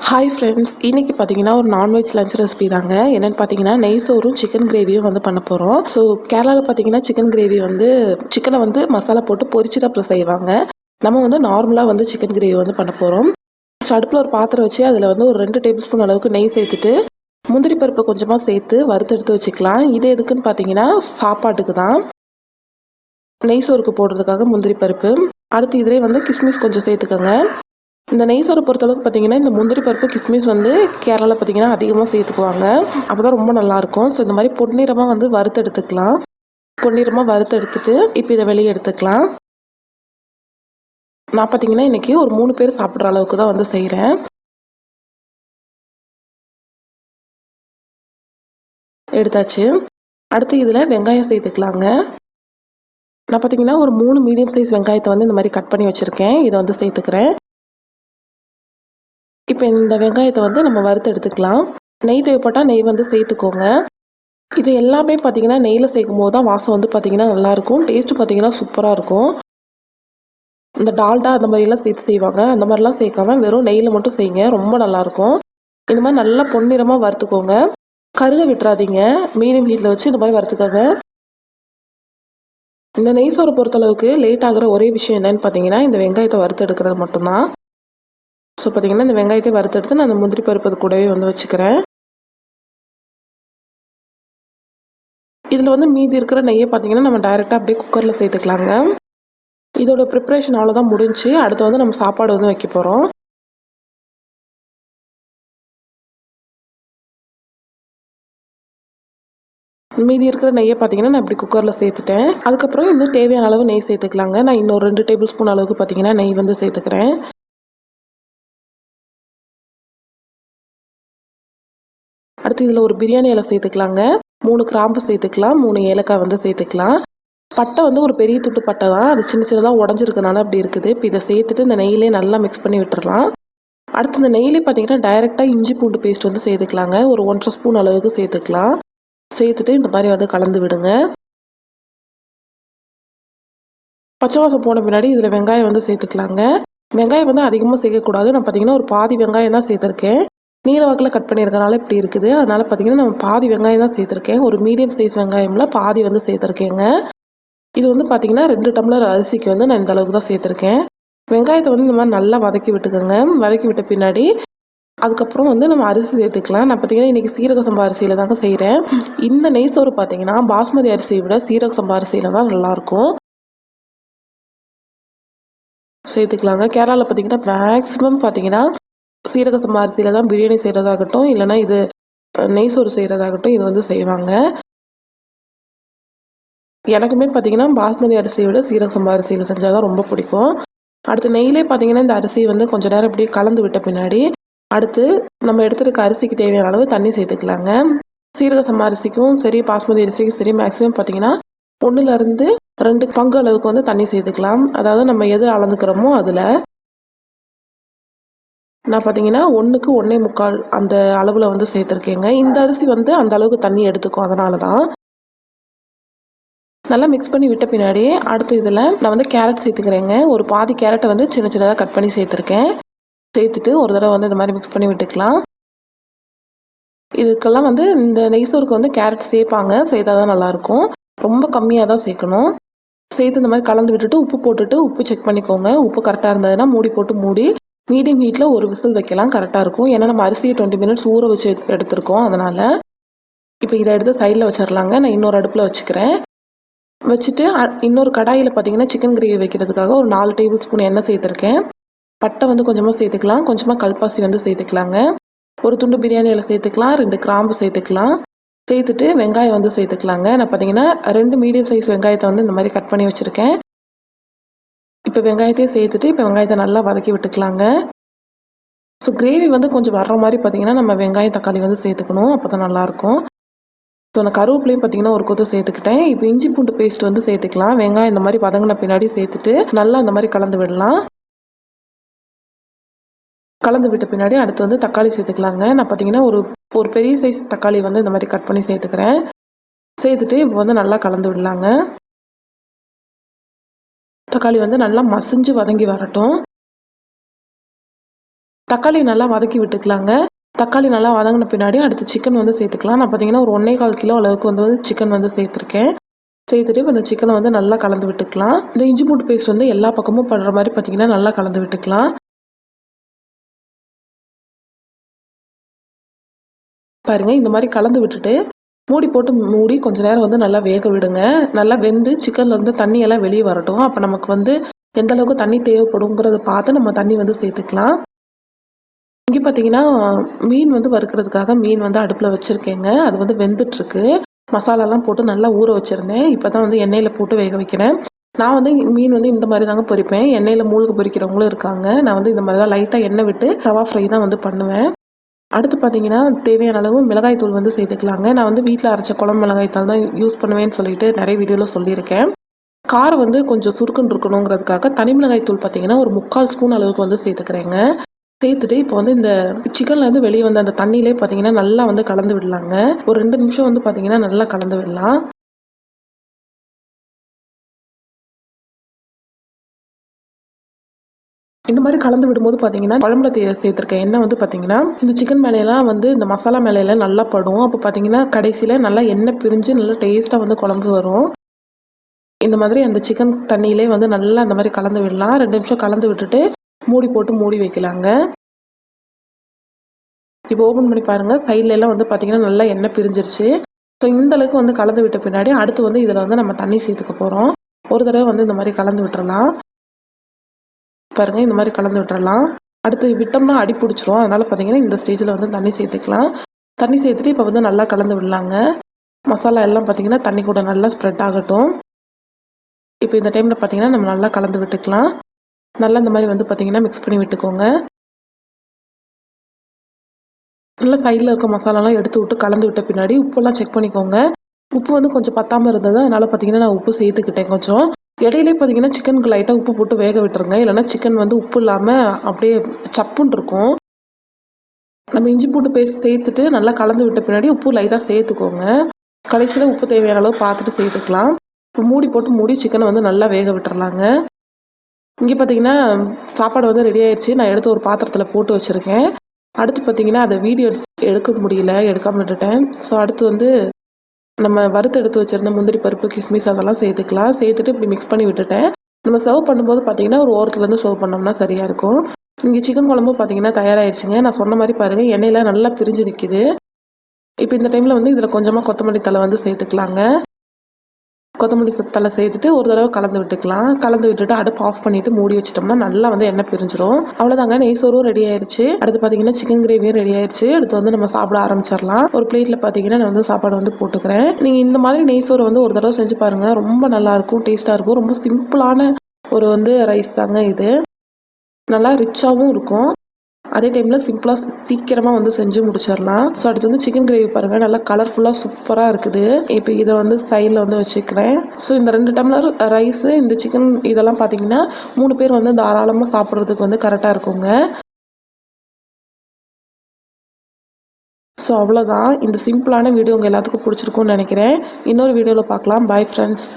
Hi friends, இன்றைக்கி பார்த்தீங்கன்னா ஒரு நான்வெஜ் லஞ்ச் ரெசிபி தாங்க. என்னென்னு பார்த்தீங்கன்னா நெய் சோறும் சிக்கன் கிரேவியும் வந்து பண்ண போகிறோம். ஸோ கேரளாவில் பார்த்தீங்கன்னா சிக்கன் கிரேவி வந்து சிக்கனை வந்து மசாலா போட்டு பொரிச்சுட்டு அப்புறம் செய்வாங்க. நம்ம வந்து நார்மலாக வந்து சிக்கன் கிரேவி வந்து பண்ண போகிறோம். அடுப்பில் ஒரு பாத்திரம் வச்சு அதில் வந்து ஒரு 2 டேபிள் ஸ்பூன் அளவுக்கு நெய் சேர்த்துட்டு முந்திரி பருப்பு கொஞ்சமாக சேர்த்து வறுத்தெடுத்து வச்சுக்கலாம். இது எதுக்குன்னு பார்த்தீங்கன்னா சாப்பாட்டுக்கு தான், நெய் சோறுக்கு போடுறதுக்காக முந்திரி பருப்பு. அடுத்து இதிலே வந்து கிஸ்மிஸ் கொஞ்சம் சேர்த்துக்கோங்க. இந்த நெய் சோறை பொறுத்தளவுக்கு பார்த்தீங்கன்னா இந்த முந்திரி பருப்பு கிஸ்மிஸ் வந்து கேரளாவில் பார்த்தீங்கன்னா அதிகமாக சேர்த்துக்குவாங்க. அப்போ தான் ரொம்ப நல்லாயிருக்கும். ஸோ இந்த மாதிரி பொன்னிறமாக வந்து வறுத்து எடுத்துக்கலாம். பொன்னிறமாக வறுத்து எடுத்துட்டு இப்போ இதை வெளியே எடுத்துக்கலாம். நான் பார்த்தீங்கன்னா இன்றைக்கி ஒரு 3 பேர் சாப்பிட்ற அளவுக்கு தான் வந்து செய்கிறேன். எடுத்தாச்சு. அடுத்து இதில் வெங்காயம் சேர்த்துக்கலாங்க. நான் பார்த்தீங்கன்னா ஒரு 3 மீடியம் சைஸ் வெங்காயத்தை வந்து இந்த மாதிரி கட் பண்ணி வச்சுருக்கேன். இதை வந்து சேர்த்துக்கிறேன். இப்போ இந்த வெங்காயத்தை வந்து நம்ம வறுத்து எடுத்துக்கலாம். நெய் தேவைப்பட்டால் நெய் வந்து சேர்த்துக்கோங்க. இது எல்லாமே பார்த்தீங்கன்னா நெய்யில் சேர்க்கும் போது தான் வாசம் வந்து பார்த்தீங்கன்னா நல்லாயிருக்கும். டேஸ்ட்டு பார்த்தீங்கன்னா சூப்பராக இருக்கும். இந்த டால்டா அந்த மாதிரிலாம் சேர்த்து செய்வாங்க. அந்த மாதிரிலாம் சேர்க்காம வெறும் நெய்யில் மட்டும் செய்யுங்க, ரொம்ப நல்லாயிருக்கும். இந்த மாதிரி நல்லா பொன்னிறமாக வறுத்துக்கோங்க. கருக விட்டுறாதீங்க. மீடியம் ஹீட்டில் வச்சு இந்த மாதிரி வறுத்துக்கோங்க. இந்த நெய் சோறை பொறுத்தளவுக்கு லேட் ஆகிற ஒரே விஷயம் என்னன்னு பார்த்தீங்கன்னா இந்த வெங்காயத்தை வறுத்து எடுக்கிறது மட்டும்தான். ஸோ பார்த்தீங்கன்னா இந்த வெங்காயத்தை வறுத்தெடுத்து நான் அந்த முந்திரி பருப்பு கூடவே வந்து வச்சுக்கிறேன். இதில் வந்து மீதி இருக்கிற நெய்யை பார்த்தீங்கன்னா நம்ம டைரெக்டாக அப்படியே குக்கரில் சேர்த்துக்கலாங்க. இதோட ப்ரிப்ரேஷன் அவ்வளோதான் முடிஞ்சு. அடுத்து வந்து நம்ம சாப்பாடு வந்து வைக்க போகிறோம். மீதி இருக்கிற நெய்யை பார்த்தீங்கன்னா நான் இப்படி குக்கரில் சேர்த்துட்டேன். அதுக்கப்புறம் இன்னும் தேவையான அளவு நெய் சேர்த்துக்கலாங்க. நான் இன்னொரு 2 டேபிள் ஸ்பூன் அளவுக்கு பார்த்தீங்கன்னா நெய் வந்து சேர்த்துக்கிறேன். அடுத்து இதில் ஒரு பிரியாணி இலை சேர்த்துக்கலாங்க. 3 கிராம்பு சேர்த்துக்கலாம். 3 ஏலக்காய் வந்து சேர்த்துக்கலாம். பட்டை வந்து ஒரு பெரிய துட்டு பட்டை தான். அது சின்ன சின்னதாக உடஞ்சிருக்கனால அப்படி இருக்குது. இப்போ இதை சேர்த்துட்டு இந்த நெய்யிலே நல்லா மிக்ஸ் பண்ணி விட்டுறலாம். அடுத்து இந்த நெய்யிலே பார்த்தீங்கன்னா டைரெக்டாக இஞ்சி பூண்டு பேஸ்ட் வந்து சேர்த்துக்கலாங்க. ஒரு 1½ ஸ்பூன் அளவுக்கு சேர்த்துக்கலாம். சேர்த்துட்டு இந்த மாதிரி வந்து கலந்து விடுங்க. பச்சை வாசம் போன பின்னாடி இதில் வெங்காயம் வந்து சேர்த்துக்கலாங்க. வெங்காயம் வந்து அதிகமாக சேர்க்கக்கூடாது. நான் பார்த்தீங்கன்னா ஒரு பாதி வெங்காயம் தான் சேர்த்துருக்கேன். நீல வாக்கில் கட் பண்ணியிருக்கனால இப்படி இருக்குது. அதனால் பார்த்தீங்கன்னா நம்ம பாதி வெங்காயம் தான் சேர்த்துருக்கேன். ஒரு மீடியம் சைஸ் வெங்காயம்ல பாதி வந்து சேர்த்துருக்கேங்க. இது வந்து பார்த்தீங்கன்னா 2 டம்ளர் அரிசிக்கு வந்து நான் இந்த அளவுக்கு தான் சேர்த்துருக்கேன். வெங்காயத்தை வந்து இந்த மாதிரி நல்லா வதக்கி விட்டுக்கோங்க. வதக்கி விட்ட பின்னாடி அதுக்கப்புறம் வந்து நம்ம அரிசி சேர்த்துக்கலாம். நான் பார்த்தீங்கன்னா இன்றைக்கி சீரக சம்பா அரிசியில் தாங்க செய்கிறேன். இந்த நெய் சோறு பார்த்தீங்கன்னா பாஸ்மதி அரிசியை விட சீரக சம்பா அரிசியில் தான் நல்லாயிருக்கும். சேர்த்துக்கலாங்க. கேரளாவில் பார்த்தீங்கன்னா மேக்ஸிமம் பார்த்தீங்கன்னா சீரக சம்பா அரிசியில் தான் பிரியாணி செய்கிறதாகட்டும், இல்லைனா இது நெய் சோறு செய்கிறதாகட்டும் இது வந்து செய்வாங்க. எனக்குமே பார்த்தீங்கன்னா பாஸ்மதி அரிசியை விட சீரக சம்பா அரிசியில் செஞ்சால் தான் ரொம்ப பிடிக்கும். அடுத்து நெய்யிலே பார்த்தீங்கன்னா இந்த அரிசியை வந்து கொஞ்சம் நேரம் இப்படியே கலந்து விட்ட பின்னாடி அடுத்து நம்ம எடுத்துருக்க அரிசிக்கு தேவையான அளவு தண்ணி சேர்த்துக்கலாங்க. சீரக சம்பா அரிசிக்கும் சரி பாஸ்மதி அரிசிக்கும் சரி மேக்ஸிமம் பார்த்தீங்கன்னா 1லேருந்து 2 பங்கு அளவுக்கு வந்து தண்ணி சேர்த்துக்கலாம். அதாவது நம்ம எது அளந்துக்கிறோமோ அதில். நான் பார்த்தீங்கன்னா 1க்கு 1.25 அந்த அளவில் வந்து சேர்த்துருக்கேங்க. இந்த அரிசி வந்து அந்த அளவுக்கு தண்ணி எடுத்துக்கும். அதனால தான் நல்லா மிக்ஸ் பண்ணி விட்ட பின்னாடி அடுத்து இதில் நான் வந்து கேரட் சேர்த்துக்கிறேங்க. ஒரு பாதி கேரட்டை வந்து சின்ன சின்னதாக கட் பண்ணி சேர்த்துருக்கேன். சேர்த்துட்டு ஒரு தடவை வந்து இந்த மாதிரி மிக்ஸ் பண்ணி விட்டுக்கலாம். இதுக்கெல்லாம் வந்து இந்த நெய் சோறுக்கு வந்து கேரட் சேர்ப்பாங்க. சேர்த்தால் தான் நல்லாயிருக்கும். ரொம்ப கம்மியாக தான் சேர்க்கணும். சேர்த்து இந்த மாதிரி கலந்து விட்டுட்டு உப்பு போட்டுட்டு உப்பு செக் பண்ணிக்கோங்க. உப்பு கரெக்டாக இருந்ததுன்னா மூடி போட்டு மூடி மீடியம் ஹீட்டில் ஒரு விசில் வைக்கலாம். கரெக்டாக இருக்கும். ஏன்னா நம்ம அரிசியை 20 மினிட்ஸ் ஊற வச்சு எடுத்துருக்கோம். அதனால் இப்போ இதை எடுத்து சைடில் வச்சிடலாங்க. நான் இன்னொரு அடுப்பில் வச்சுக்கிறேன். வச்சுட்டு இன்னொரு கடாயில் பார்த்தீங்கன்னா சிக்கன் கிரேவி வைக்கிறதுக்காக ஒரு 4 டேபிள் ஸ்பூன் எண்ணெய் சேர்த்துருக்கேன். பட்டை வந்து கொஞ்சமாக சேர்த்துக்கலாம். கொஞ்சமாக கல்பாசி வந்து சேர்த்துக்கலாங்க. ஒரு துண்டு பிரியாணி இலை சேர்த்துக்கலாம். 2 கிராம்பு சேர்த்துக்கலாம். சேர்த்துட்டு வெங்காயம் வந்து சேர்த்துக்கலாங்க. நான் பார்த்தீங்கன்னா 2 மீடியம் சைஸ் வெங்காயத்தை வந்து இந்த மாதிரி கட் பண்ணி வச்சுருக்கேன். இப்போ வெங்காயத்தையும் சேர்த்துட்டு இப்போ வெங்காயத்தை நல்லா வதக்கி விட்டுக்கலாங்க. ஸோ கிரேவி வந்து கொஞ்சம் வர்ற மாதிரி பார்த்தீங்கன்னா நம்ம வெங்காயம் தக்காளி வந்து சேர்த்துக்கணும். அப்போ தான் நல்லாயிருக்கும். ஸோ நான் கருவேப்பிலையும் பார்த்தீங்கன்னா ஒரு கொத்து சேர்த்துக்கிட்டேன். இப்போ இஞ்சி பூண்டு பேஸ்ட் வந்து சேர்த்துக்கலாம். வெங்காயம் இந்த மாதிரி வதங்கின பின்னாடி சேர்த்துட்டு நல்லா இந்த மாதிரி கலந்து விடலாம். கலந்து விட்ட பின்னாடி அடுத்து வந்து தக்காளி சேர்த்துக்கலாங்க. நான் பார்த்தீங்கன்னா ஒரு பெரிய சைஸ் தக்காளி வந்து இந்த மாதிரி கட் பண்ணி சேர்த்துக்கிறேன். சேர்த்துட்டு இப்போ வந்து நல்லா கலந்து விடலாங்க. தக்காளி வந்து நல்லா மசிஞ்சு வதங்கி வரட்டும். தக்காளி நல்லா வதக்கி விட்டுக்கலாங்க. தக்காளி நல்லா வதங்கின பின்னாடி அடுத்து சிக்கன் வந்து சேர்த்துக்கலாம். நான் பார்த்தீங்கன்னா ஒரு 1 1/4 கிலோ அளவுக்கு வந்து சிக்கன் வந்து சேர்த்துருக்கேன். சேர்த்துட்டு இப்போ இந்த சிக்கனை வந்து நல்லா கலந்து விட்டுக்கலாம். இந்த இஞ்சி பூண்டு பேஸ்ட் வந்து எல்லா பக்கமும் படுற மாதிரி பார்த்தீங்கன்னா நல்லா கலந்து விட்டுக்கலாம். பாருங்க இந்த மாதிரி கலந்து விட்டுட்டு மூடி போட்டு மூடி கொஞ்ச நேரம் வந்து நல்லா வேக விடுங்க. நல்லா வெந்து சிக்கன்ல இருந்து தண்ணி எல்லாம் வெளியே வரட்டும். அப்போ நமக்கு வந்து எந்த அளவுக்கு தண்ணி தேவைப்படுங்கிறத பார்த்து நம்ம தண்ணி வந்து சேர்த்துக்கலாம். இங்கே பார்த்தீங்கன்னா மீன் வந்து வறுக்கிறதுக்காக மீன் வந்து அடுப்பில் வச்சுருக்கேங்க. அது வந்து வெந்துட்டுருக்கு. மசாலாலாம் போட்டு நல்லா ஊற வச்சுருந்தேன். இப்போ தான் வந்து எண்ணெயில் போட்டு வேக வைக்கிறேன். நான் வந்து மீன் வந்து இந்த மாதிரி தாங்க பொரிப்பேன். எண்ணெயில் மூழ்க பொரிக்கிறவங்களும் இருக்காங்க. நான் வந்து இந்த மாதிரி தான் லைட்டாக எண்ணெய் விட்டு தவா ஃப்ரை தான் வந்து பண்ணுவேன். அடுத்து பார்த்தீங்கன்னா தேவையான அளவு மிளகாய் தூள் வந்து சேர்த்துக்கலாங்க. நான் வந்து வீட்டில் அரைச்ச குழம்பு மிளகாய் தூள் தான் யூஸ் பண்ணுவேன்னு சொல்லிட்டு நிறைய வீடியோவில் சொல்லியிருக்கேன். காரம் வந்து கொஞ்சம் சுருக்குன்னு இருக்கணுங்கிறதுக்காக தனி மிளகாய் தூள் பார்த்தீங்கன்னா ஒரு 3/4 ஸ்பூன் அளவுக்கு வந்து சேர்த்துக்கிறேங்க. சேர்த்துட்டு இப்போ வந்து இந்த சிக்கன்லேருந்து வெளியே வந்து அந்த தண்ணியிலே பார்த்தீங்கன்னா நல்லா வந்து கலந்து விடலாங்க. ஒரு 2 நிமிஷம் வந்து பார்த்தீங்கன்னா நல்லா கலந்து விடலாம். இந்த மாதிரி கலந்து விடும்போது பார்த்தீங்கன்னா குழம்புல சேர்த்துருக்க எண்ணெய் வந்து பார்த்தீங்கன்னா இந்த சிக்கன் மேலையெல்லாம் வந்து இந்த மசாலா மேலையெல்லாம் நல்லா படும். அப்போ பார்த்தீங்கன்னா கடைசியில் நல்லா எண்ணெய் பிரிஞ்சு நல்லா டேஸ்ட்டாக வந்து குழம்பு வரும். இந்த மாதிரி அந்த சிக்கன் தண்ணியிலே வந்து நல்லா அந்த மாதிரி கலந்து விடலாம். 2 நிமிஷம் கலந்து விட்டுட்டு மூடி போட்டு மூடி வைக்கலாங்க. இப்போ ஓப்பன் பண்ணி பாருங்கள். சைட்லலாம் வந்து பார்த்தீங்கன்னா நல்லா எண்ணெய் பிரிஞ்சிருச்சு. ஸோ இந்த அளவுக்கு வந்து கலந்து விட்ட பின்னாடி அடுத்து வந்து இதில் வந்து நம்ம தண்ணி சேர்த்துக்க போகிறோம். ஒரு தடவை வந்து இந்த மாதிரி கலந்து விட்டுறலாம். பாருங்கள் இந்த மாதிரி கலந்து விட்டுறலாம். அடுத்து விட்டோம்னா அடி பிடிச்சிரும். அதனால் பார்த்தீங்கன்னா இந்த ஸ்டேஜில் வந்து தண்ணி சேர்த்துக்கலாம். தண்ணி சேர்த்துட்டு இப்போ வந்து நல்லா கலந்து விடலாங்க. மசாலா எல்லாம் பார்த்தீங்கன்னா தண்ணி கூட நல்லா ஸ்ப்ரெட் ஆகட்டும். இப்போ இந்த டைமில் பார்த்தீங்கன்னா நம்ம நல்லா கலந்து விட்டுக்கலாம். நல்லா இந்த மாதிரி வந்து பார்த்தீங்கன்னா மிக்ஸ் பண்ணி விட்டுக்கோங்க. நல்லா சைடில் இருக்க மசாலாலாம் எடுத்து விட்டு கலந்து விட்ட பின்னாடி உப்பெல்லாம் செக் பண்ணிக்கோங்க. உப்பு வந்து கொஞ்சம் பத்தாமல் இருந்தது. அதனால் பார்த்தீங்கன்னா நான் உப்பு சேர்த்துக்கிட்டேன் கொஞ்சம். இடையிலே பார்த்தீங்கன்னா சிக்கனுக்கு லைட்டாக உப்பு போட்டு வேக விட்டுருங்க. இல்லைனா சிக்கன் வந்து உப்பு இல்லாமல் அப்படியே சப்புன்னு இருக்கும். நம்ம இஞ்சி பூண்டு பேஸ்ட் சேர்த்துட்டு நல்லா கலந்து விட்ட பின்னாடி உப்பு லைட்டாக சேர்த்துக்கோங்க. கடைசியில் உப்பு தேவையான அளவு பார்த்துட்டு சேர்த்துக்கலாம். இப்போ மூடி போட்டு மூடி சிக்கனை வந்து நல்லா வேக விட்டுறலாங்க. இங்கே பார்த்தீங்கன்னா சாப்பாடு வந்து ரெடி ஆயிடுச்சு. நான் எடுத்து ஒரு பாத்திரத்தில் போட்டு வச்சுருக்கேன். அடுத்து பார்த்தீங்கன்னா அதை வீடியோ எடுக்க முடியல, எடுக்காமல் விட்டுட்டேன். ஸோ அடுத்து வந்து நம்ம வறுத்து எடுத்து வச்சுருந்த முந்திரி பருப்பு, கிஸ்மிஸ் அதெல்லாம் சேர்த்துக்கலாம். சேர்த்துட்டு இப்படி மிக்ஸ் பண்ணி விட்டுட்டேன். நம்ம சர்வ் பண்ணும்போது பார்த்தீங்கன்னா ஒரு ஓரத்துலேருந்து சர்வ் பண்ணோம்னா சரியாக இருக்கும். இங்கே சிக்கன் குழம்பும் பார்த்தீங்கன்னா தயாராகிடுச்சுங்க. நான் சொன்ன மாதிரி பாருங்கள் எண்ணெயில் நல்லா பிரிஞ்சு நிற்கிது. இப்போ இந்த டைமில் வந்து இதில் கொஞ்சமாக கொத்தமல்லி தழை வந்து சேர்த்துக்கலாங்க. கொத்தமல்லி தழை சேர்த்துட்டு ஒரு தடவை கலந்து விட்டுக்கலாம். கலந்து விட்டுட்டு அடுப்பு ஆஃப் பண்ணிவிட்டு மூடி வச்சிட்டோம்னா நல்லா வந்து எண்ணெய் பிரிஞ்சிரும். அவ்வளோதாங்க, நெய் சோறும் ரெடி ஆயிடுச்சு. அடுத்து பார்த்தீங்கன்னா சிக்கன் கிரேவியும் ரெடி ஆயிடுச்சு. அடுத்து வந்து நம்ம சாப்பிட ஆரம்பிச்சிடலாம். ஒரு பிளேட்டில் பார்த்தீங்கன்னா நான் வந்து சாப்பாடு வந்து போட்டுக்கிறேன். நீங்கள் இந்த மாதிரி நெய் சோறு வந்து ஒரு தடவை செஞ்சு பாருங்கள். ரொம்ப நல்லாயிருக்கும், டேஸ்ட்டாக இருக்கும். ரொம்ப சிம்பிளான ஒரு வந்து ரைஸ் தாங்க இது. நல்லா ரிச்சாகவும் இருக்கும். அதே டைமில் சிம்பிளாக சீக்கிரமாக வந்து செஞ்சு முடிச்சிடலாம். ஸோ அடுத்து வந்து சிக்கன் கிரேவி பாருங்கள், நல்லா கலர்ஃபுல்லாக சூப்பராக இருக்குது. இப்போ இதை வந்து சைடில் வந்து வச்சுக்கிறேன். ஸோ இந்த 2 டம்ளர் ரைஸு, இந்த சிக்கன் இதெல்லாம் பார்த்தீங்கன்னா 3 பேர் வந்து தாராளமாக சாப்பிட்றதுக்கு வந்து கரெக்டாக இருக்குங்க. ஸோ அவ்வளோதான். இந்த சிம்பிளான வீடியோ உங்கள் எல்லாத்துக்கும் பிடிச்சிருக்கும்னு நினைக்கிறேன். இன்னொரு வீடியோவில் பார்க்கலாம். Bye friends.